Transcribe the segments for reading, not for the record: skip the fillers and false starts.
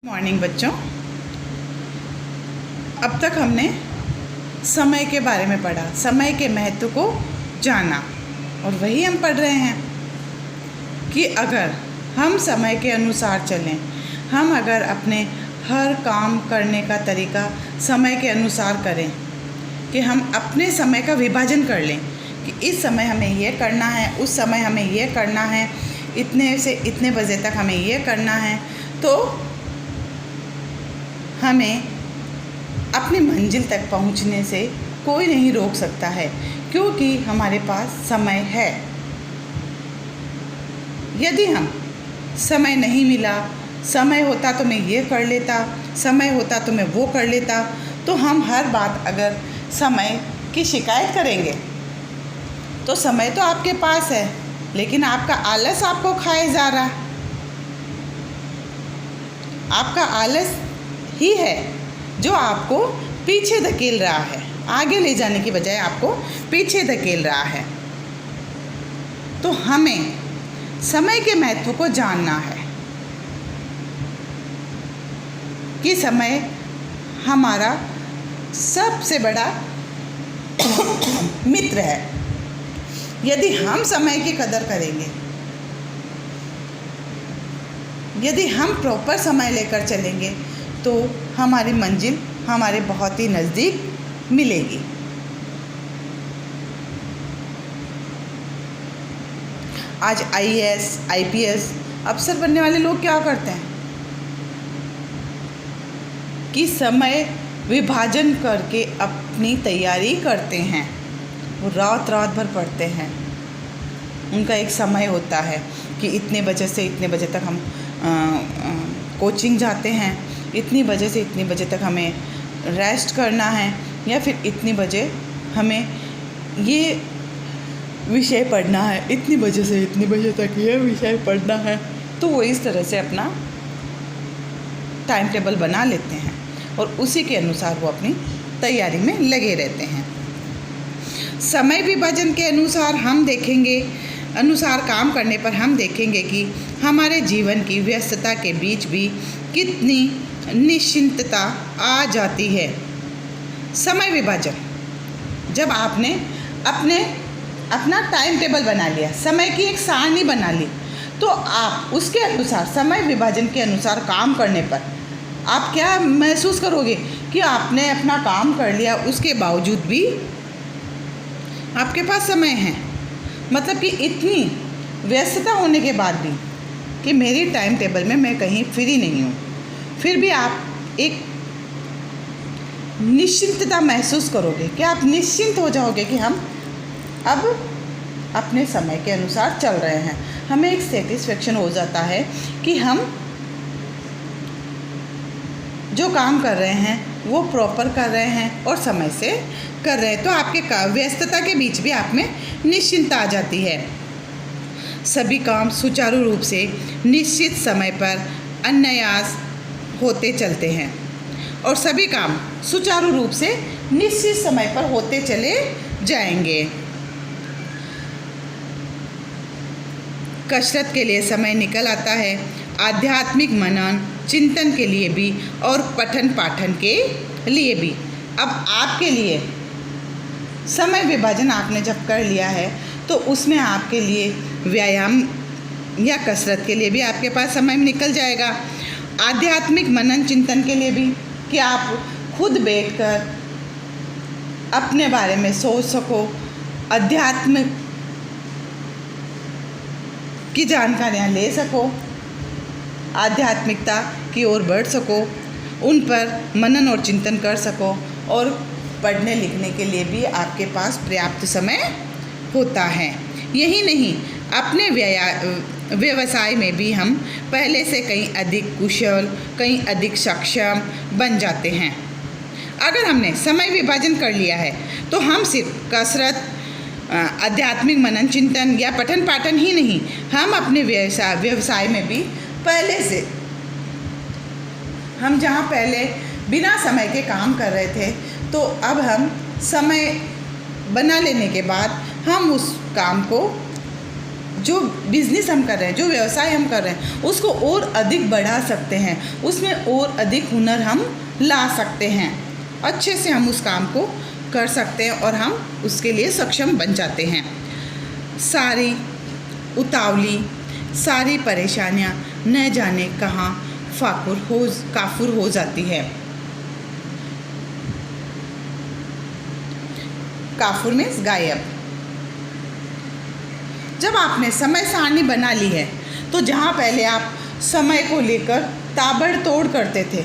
Morning बच्चों, अब तक हमने समय के बारे में पढ़ा, समय के महत्व को जाना। और वही हम पढ़ रहे हैं कि अगर हम समय के अनुसार चलें, हम अगर अपने हर काम करने का तरीका समय के अनुसार करें, कि हम अपने समय का विभाजन कर लें कि इस समय हमें ये करना है, उस समय हमें ये करना है, इतने से इतने बजे तक हमें ये करना है, तो हमें अपनी मंजिल तक पहुंचने से कोई नहीं रोक सकता है, क्योंकि हमारे पास समय है। यदि हम समय नहीं मिला, समय होता तो मैं ये कर लेता, समय होता तो मैं वो कर लेता, तो हम हर बात अगर समय की शिकायत करेंगे तो समय तो आपके पास है, लेकिन आपका आलस आपको खाए जा रहा। आपका आलस ही है जो आपको पीछे धकेल रहा है, आगे ले जाने की बजाय आपको पीछे धकेल रहा है। तो हमें समय के महत्व को जानना है कि समय हमारा सबसे बड़ा मित्र है। यदि हम समय की कदर करेंगे, यदि हम प्रॉपर समय लेकर चलेंगे, तो हमारी मंजिल हमारे बहुत ही नज़दीक मिलेगी। आज IAS, IPS अफसर बनने वाले लोग क्या करते हैं कि समय विभाजन करके अपनी तैयारी करते हैं। वो रात भर पढ़ते हैं। उनका एक समय होता है कि इतने बजे से इतने बजे तक हम कोचिंग जाते हैं, इतनी बजे से इतनी बजे तक हमें रेस्ट करना है, या फिर इतनी बजे हमें ये विषय पढ़ना है, इतनी बजे से इतनी बजे तक ये विषय पढ़ना है। तो वो इस तरह से अपना टाइम टेबल बना लेते हैं और उसी के अनुसार वो अपनी तैयारी में लगे रहते हैं। समय विभाजन के अनुसार काम करने पर हम देखेंगे कि हमारे जीवन की व्यस्तता के बीच भी कितनी निश्चिंतता आ जाती है। समय विभाजन, जब आपने अपना टाइम टेबल बना लिया, समय की एक सारणी बना ली, तो आप उसके अनुसार, समय विभाजन के अनुसार काम करने पर आप क्या महसूस करोगे कि आपने अपना काम कर लिया, उसके बावजूद भी आपके पास समय है। मतलब कि इतनी व्यस्तता होने के बाद भी कि मेरी टाइम टेबल में मैं कहीं फ्री नहीं हूँ, फिर भी आप एक निश्चिंतता महसूस करोगे कि आप निश्चिंत हो जाओगे कि हम अब अपने समय के अनुसार चल रहे हैं। हमें एक सेटिस्फेक्शन हो जाता है कि हम जो काम कर रहे हैं वो प्रॉपर कर रहे हैं और समय से कर रहे हैं। तो आपके व्यस्तता के बीच भी आप में निश्चिंतता आ जाती है। सभी काम सुचारू रूप से निश्चित समय पर अनायास होते चलते हैं, और सभी काम सुचारू रूप से निश्चित समय पर होते चले जाएंगे। कसरत के लिए समय निकल आता है, आध्यात्मिक मनन चिंतन के लिए भी और पठन पाठन के लिए भी। अब आपके लिए समय विभाजन आपने जब कर लिया है, तो उसमें आपके लिए व्यायाम या कसरत के लिए भी आपके पास समय निकल जाएगा। आध्यात्मिक मनन चिंतन के लिए भी, कि आप खुद बैठकर अपने बारे में सोच सको, अध्यात्म की जानकारियाँ ले सको, आध्यात्मिकता की ओर बढ़ सको, उन पर मनन और चिंतन कर सको, और पढ़ने लिखने के लिए भी आपके पास पर्याप्त समय होता है। यही नहीं, अपने व्यवसाय में भी हम पहले से कहीं अधिक कुशल, कहीं अधिक सक्षम बन जाते हैं। अगर हमने समय विभाजन कर लिया है, तो हम सिर्फ कसरत, आध्यात्मिक मनन चिंतन या पठन पाठन ही नहीं, हम अपने व्यवसाय में भी पहले से, हम जहाँ पहले बिना समय के काम कर रहे थे, तो अब हम समय बना लेने के बाद हम उस काम को जो बिज़नेस हम कर रहे हैं, जो व्यवसाय हम कर रहे हैं, उसको और अधिक बढ़ा सकते हैं, उसमें और अधिक हुनर हम ला सकते हैं, अच्छे से हम उस काम को कर सकते हैं और हम उसके लिए सक्षम बन जाते हैं। सारी उतावली, सारी परेशानियां न जाने कहाँ काफुर हो जाती है। काफुर मीन्स गायब। जब आपने समय सारणी बना ली है तो जहाँ पहले आप समय को लेकर ताबड़तोड़ करते थे,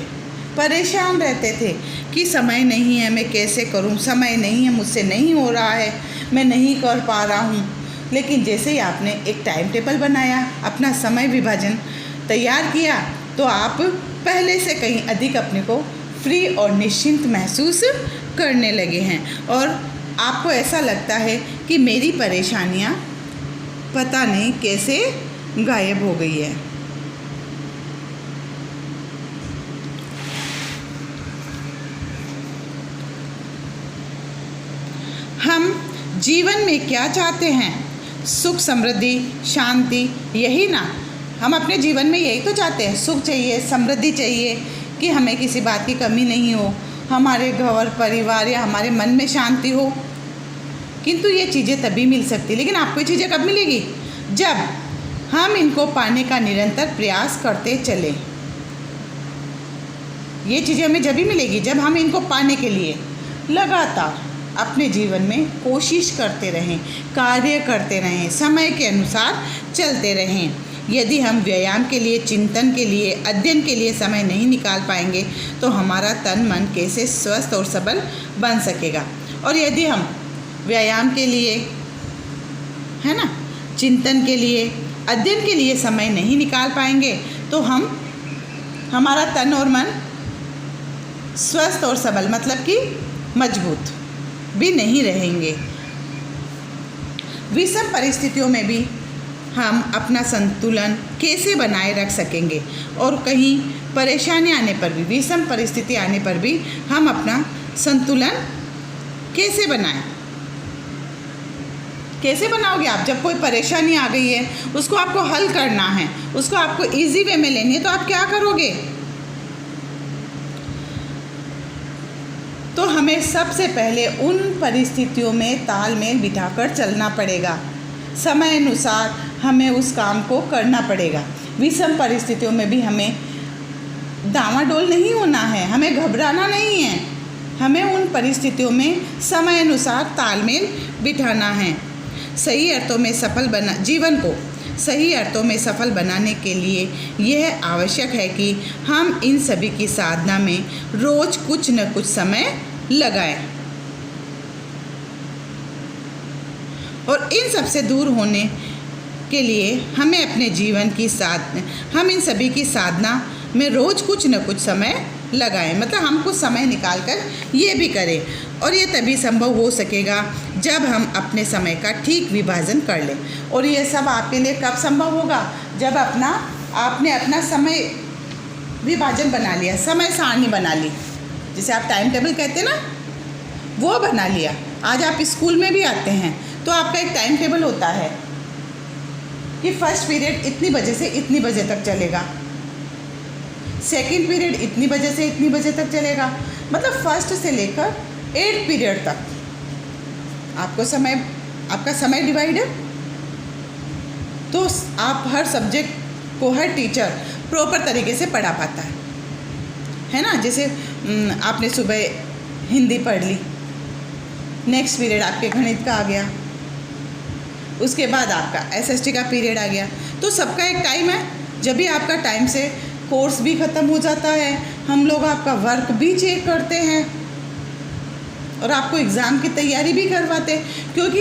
परेशान रहते थे कि समय नहीं है, मैं कैसे करूं, समय नहीं है, मुझसे नहीं हो रहा है, मैं नहीं कर पा रहा हूं। लेकिन जैसे ही आपने एक टाइम टेबल बनाया, अपना समय विभाजन तैयार किया, तो आप पहले से कहीं अधिक अपने को फ्री और निश्चिंत महसूस करने लगे हैं और आपको ऐसा लगता है कि मेरी परेशानियां पता नहीं कैसे गायब हो गई है। हम जीवन में क्या चाहते हैं? सुख, समृद्धि, शांति, यही ना? हम अपने जीवन में यही तो चाहते हैं, सुख चाहिए, समृद्धि चाहिए, कि हमें किसी बात की कमी नहीं हो, हमारे घर परिवार या हमारे मन में शांति हो। किंतु ये चीज़ें तभी मिल सकती, लेकिन आपको ये चीज़ें कब मिलेगी? जब हम इनको पाने का निरंतर प्रयास करते चलें। ये चीज़ें हमें जब ही मिलेगी जब हम इनको पाने के लिए लगातार अपने जीवन में कोशिश करते रहें, कार्य करते रहें, समय के अनुसार चलते रहें। यदि हम व्यायाम के लिए, चिंतन के लिए, अध्ययन के लिए समय नहीं निकाल पाएंगे तो हमारा तन मन कैसे स्वस्थ और सबल बन सकेगा? और यदि हम व्यायाम के लिए, है ना, चिंतन के लिए, अध्ययन के लिए समय नहीं निकाल पाएंगे तो हमारा तन और मन स्वस्थ और सबल, मतलब कि मजबूत भी नहीं रहेंगे। विषम परिस्थितियों में भी हम अपना संतुलन कैसे बनाए रख सकेंगे और कहीं परेशानी आने पर भी, विषम परिस्थिति आने पर भी हम अपना संतुलन कैसे बनाएं? कैसे बनाओगे आप? जब कोई परेशानी आ गई है, उसको आपको हल करना है, उसको आपको इजी वे में लेनी है, तो आप क्या करोगे? तो हमें सबसे पहले उन परिस्थितियों में तालमेल बिठाकर चलना पड़ेगा। समय अनुसार हमें उस काम को करना पड़ेगा। विषम परिस्थितियों में भी हमें डामाडोल नहीं होना है, हमें घबराना नहीं है, हमें उन परिस्थितियों में समय अनुसार तालमेल बिठाना है। सही अर्थों में जीवन को सही अर्थों में सफल बनाने के लिए यह आवश्यक है कि हम इन सभी की साधना में रोज कुछ न कुछ समय लगाएं और इन सब से दूर होने के लिए हमें अपने जीवन की हम इन सभी की साधना में रोज कुछ न कुछ समय लगाएं, मतलब हम कुछ समय निकाल कर ये भी करें। और ये तभी संभव हो सकेगा जब हम अपने समय का ठीक विभाजन कर लें। और ये सब आपके लिए कब संभव होगा? जब आपने अपना समय विभाजन बना लिया, समय सारणी बना ली, जिसे आप टाइम टेबल कहते हैं ना, वो बना लिया। आज आप स्कूल में भी आते हैं तो आपका एक टाइम टेबल होता है कि फर्स्ट पीरियड इतनी बजे से इतनी बजे तक चलेगा, सेकंड पीरियड इतनी बजे से इतनी बजे तक चलेगा, मतलब फर्स्ट से लेकर 8 पीरियड तक आपका समय डिवाइड है। तो आप हर सब्जेक्ट को हर टीचर प्रॉपर तरीके से पढ़ा पाता है ना। जैसे आपने सुबह हिंदी पढ़ ली, नेक्स्ट पीरियड आपके गणित का आ गया, उसके बाद आपका एसएसटी का पीरियड आ गया। तो सबका एक टाइम है, जब भी आपका टाइम से कोर्स भी ख़त्म हो जाता है, हम लोग आपका वर्क भी चेक करते हैं और आपको एग्ज़ाम की तैयारी भी करवाते हैं, क्योंकि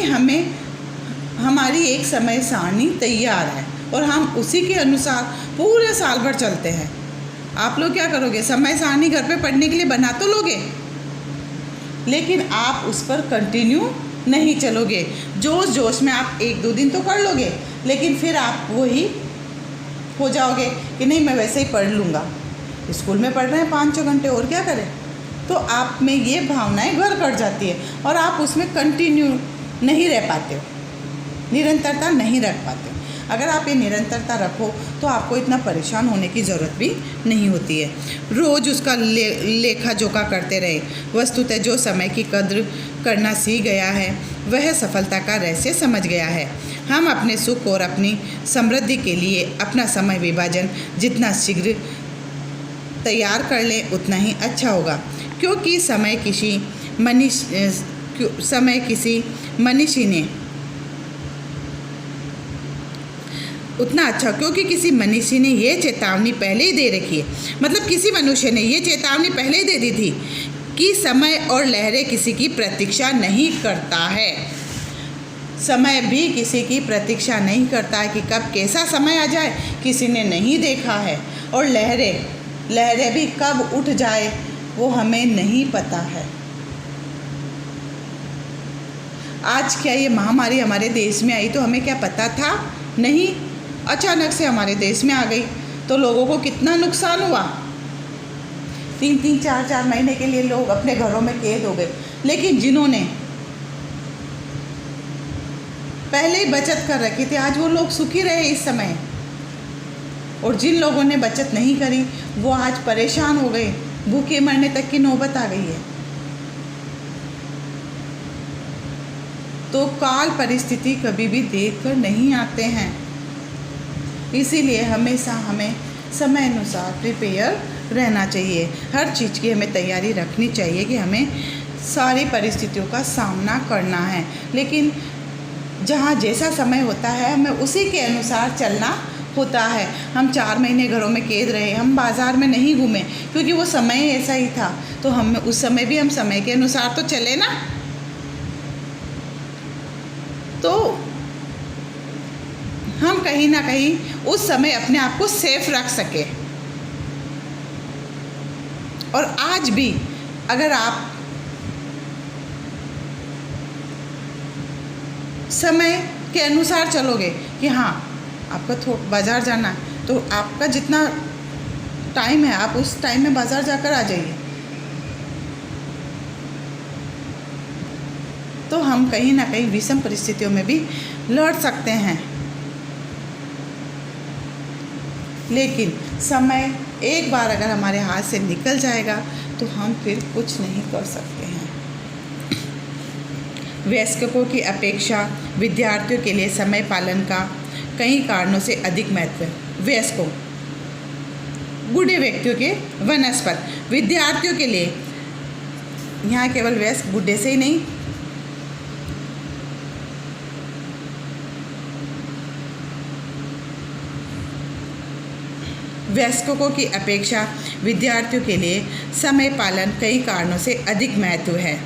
हमारी एक समय सारणी तैयार है और हम उसी के अनुसार पूरे साल भर चलते हैं। आप लोग क्या करोगे? समय सारणी घर पे पढ़ने के लिए बना तो लोगे, लेकिन आप उस पर कंटिन्यू नहीं चलोगे। जोश में आप 1-2 दिन तो पढ़ लोगे, लेकिन फिर आप वही हो जाओगे कि नहीं, मैं वैसे ही पढ़ लूँगा, स्कूल में पढ़ रहे हैं 5-6 घंटे, और क्या करें। तो आप में ये भावनाएं घर कर जाती है और आप उसमें कंटिन्यू नहीं रह पाते हो, निरंतरता नहीं रख पाते हो। अगर आप ये निरंतरता रखो तो आपको इतना परेशान होने की ज़रूरत भी नहीं होती है। रोज़ उसका लेखा जोखा करते रहे। वस्तुतः जो समय की कद्र करना सीख गया है वह सफलता का रहस्य समझ गया है। हम अपने सुख और अपनी समृद्धि के लिए अपना समय विभाजन जितना शीघ्र तैयार कर लें उतना ही अच्छा होगा, क्योंकि समय किसी मनीषी ने उतना अच्छा, क्योंकि किसी मनीषी ने ये चेतावनी पहले ही दे रखी है, मतलब किसी मनुष्य ने ये चेतावनी पहले ही दे दी थी कि समय और लहरें किसी की प्रतीक्षा नहीं करता है। समय भी किसी की प्रतीक्षा नहीं करता है कि कब कैसा समय आ जाए, किसी ने नहीं देखा है। और लहरें भी कब उठ जाए वो हमें नहीं पता है। आज क्या ये महामारी हमारे देश में आई तो हमें क्या पता था? नहीं, अचानक से हमारे देश में आ गई तो लोगों को कितना नुकसान हुआ। 3-3, 4-4 महीने के लिए लोग अपने घरों में कैद हो गए। लेकिन जिन्होंने पहले ही बचत कर रखी थी आज वो लोग सुखी रहे इस समय, और जिन लोगों ने बचत नहीं करी वो आज परेशान हो गए, भूखे मरने तक की नौबत आ गई है। तो काल परिस्थिति कभी भी देख कर नहीं आते हैं, इसीलिए हमेशा हमें समय अनुसार प्रिपेयर रहना चाहिए। हर चीज़ की हमें तैयारी रखनी चाहिए कि हमें सारी परिस्थितियों का सामना करना है। लेकिन जहाँ जैसा समय होता है हमें उसी के अनुसार चलना होता है। हम 4 महीने घरों में कैद रहे, हम बाज़ार में नहीं घूमे क्योंकि वो समय ऐसा ही था, तो हम उस समय भी हम समय के अनुसार तो चले ना। तो हम कहीं ना कहीं उस समय अपने आप को सेफ रख सके। और आज भी अगर आप समय के अनुसार चलोगे कि हाँ आपका बाज़ार जाना है तो आपका जितना टाइम है आप उस टाइम में बाज़ार जाकर आ जाइए, तो हम कहीं ना कहीं विषम परिस्थितियों में भी लड़ सकते हैं। लेकिन समय एक बार अगर हमारे हाथ से निकल जाएगा तो हम फिर कुछ नहीं कर सकते हैं। वयस्कों की अपेक्षा विद्यार्थियों के लिए समय पालन का कई कारणों से अधिक महत्व है। वयस्कों, बूढ़े व्यक्तियों के वनस्पत, विद्यार्थियों के लिए, यहाँ केवल वयस्क बूढ़े से ही नहीं, वयस्कों की अपेक्षा विद्यार्थियों के लिए समय पालन कई कारणों से अधिक महत्व है।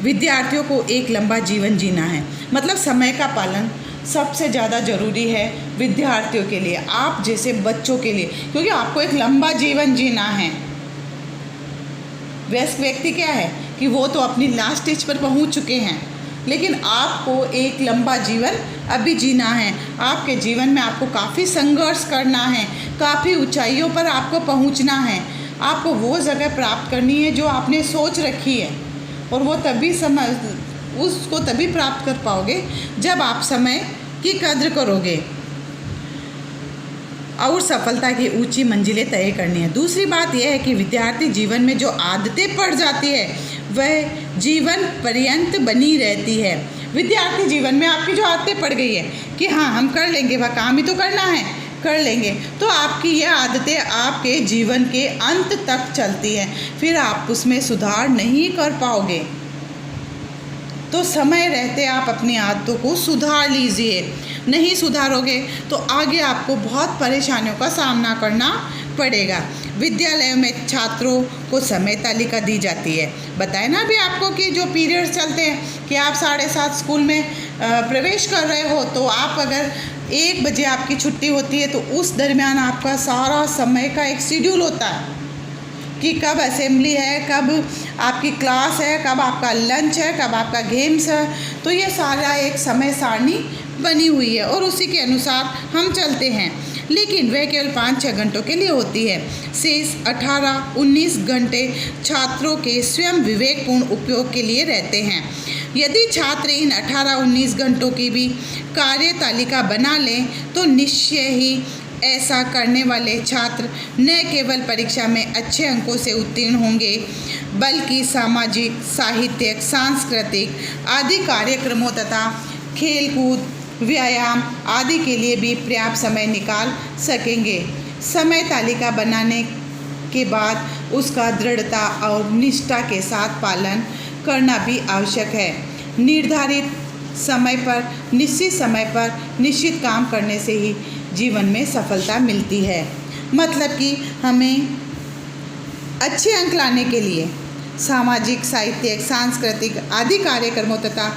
विद्यार्थियों को एक लंबा जीवन जीना है, मतलब समय का पालन सबसे ज़्यादा ज़रूरी है विद्यार्थियों के लिए, आप जैसे बच्चों के लिए, क्योंकि आपको एक लंबा जीवन जीना है। वयस्क व्यक्ति क्या है कि वो तो अपनी लास्ट स्टेज पर पहुंच चुके हैं, लेकिन आपको एक लंबा जीवन अभी जीना है। आपके जीवन में आपको काफ़ी संघर्ष करना है, काफ़ी ऊंचाइयों पर आपको पहुंचना है। आपको वो जगह प्राप्त करनी है जो आपने सोच रखी है, और वो उसको तभी प्राप्त कर पाओगे जब आप समय की कद्र करोगे और सफलता की ऊंची मंजिलें तय करनी है। दूसरी बात यह है कि विद्यार्थी जीवन में जो आदतें पड़ जाती है वह जीवन पर्यंत बनी रहती है। विद्यार्थी जीवन में आपकी जो आदतें पड़ गई है कि हाँ हम कर लेंगे, वह काम ही तो करना है, कर लेंगे, तो आपकी यह आदतें आपके जीवन के अंत तक चलती हैं, फिर आप उसमें सुधार नहीं कर पाओगे। तो समय रहते आप अपनी आदतों को सुधार लीजिए। नहीं सुधारोगे तो आगे आपको बहुत परेशानियों का सामना करना पड़ेगा। विद्यालयों में छात्रों को समय तालिका दी जाती है। बताए ना अभी आपको कि जो पीरियड्स चलते हैं कि आप 7:30 स्कूल में प्रवेश कर रहे हो, तो आप अगर 1 बजे आपकी छुट्टी होती है तो उस दरमियान आपका सारा समय का एक शेड्यूल होता है कि कब असेंबली है, कब आपकी क्लास है, कब आपका लंच है, कब आपका गेम्स है। तो ये सारा एक समय सारणी बनी हुई है और उसी के अनुसार हम चलते हैं। लेकिन वह केवल 5-6 घंटों के लिए होती है। शेष 18-19 घंटे छात्रों के स्वयं विवेकपूर्ण उपयोग के लिए रहते हैं। यदि छात्र इन 18-19 घंटों की भी कार्य तालिका बना लें तो निश्चय ही ऐसा करने वाले छात्र न केवल परीक्षा में अच्छे अंकों से उत्तीर्ण होंगे, बल्कि सामाजिक, साहित्यिक, सांस्कृतिक आदि कार्यक्रमों तथा खेलकूद, व्यायाम आदि के लिए भी पर्याप्त समय निकाल सकेंगे। समय तालिका बनाने के बाद उसका दृढ़ता और निष्ठा के साथ पालन करना भी आवश्यक है। निर्धारित समय पर, निश्चित समय पर निश्चित काम करने से ही जीवन में सफलता मिलती है। मतलब कि हमें अच्छे अंक लाने के लिए सामाजिक, साहित्यिक, सांस्कृतिक आदि कार्यक्रमों तथा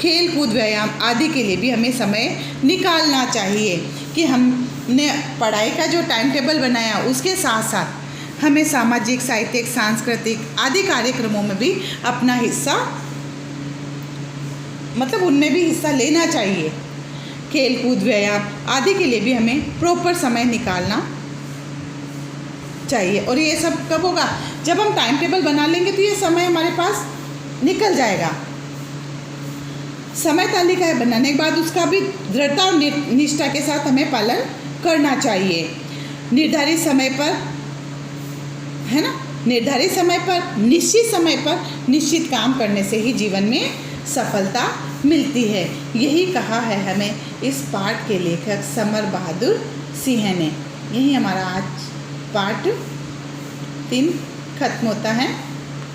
खेल कूद, व्यायाम आदि के लिए भी हमें समय निकालना चाहिए कि हमने पढ़ाई का जो टाइम टेबल बनाया उसके साथ साथ हमें सामाजिक, साहित्यिक, सांस्कृतिक आदि कार्यक्रमों में भी अपना हिस्सा, मतलब उनमें भी हिस्सा लेना चाहिए। खेल कूद, व्यायाम आदि के लिए भी हमें प्रॉपर समय निकालना चाहिए। और ये सब कब होगा? जब हम टाइम टेबल बना लेंगे तो ये समय हमारे पास निकल जाएगा। समय तालिका बनाने के बाद उसका भी दृढ़ता और निष्ठा के साथ हमें पालन करना चाहिए। निर्धारित समय पर, है ना, निर्धारित समय पर, निश्चित समय पर निश्चित काम करने से ही जीवन में सफलता मिलती है। यही कहा है हमें इस पाठ के लेखक समर बहादुर सिंह ने। यही हमारा आज पाठ 3 खत्म होता है।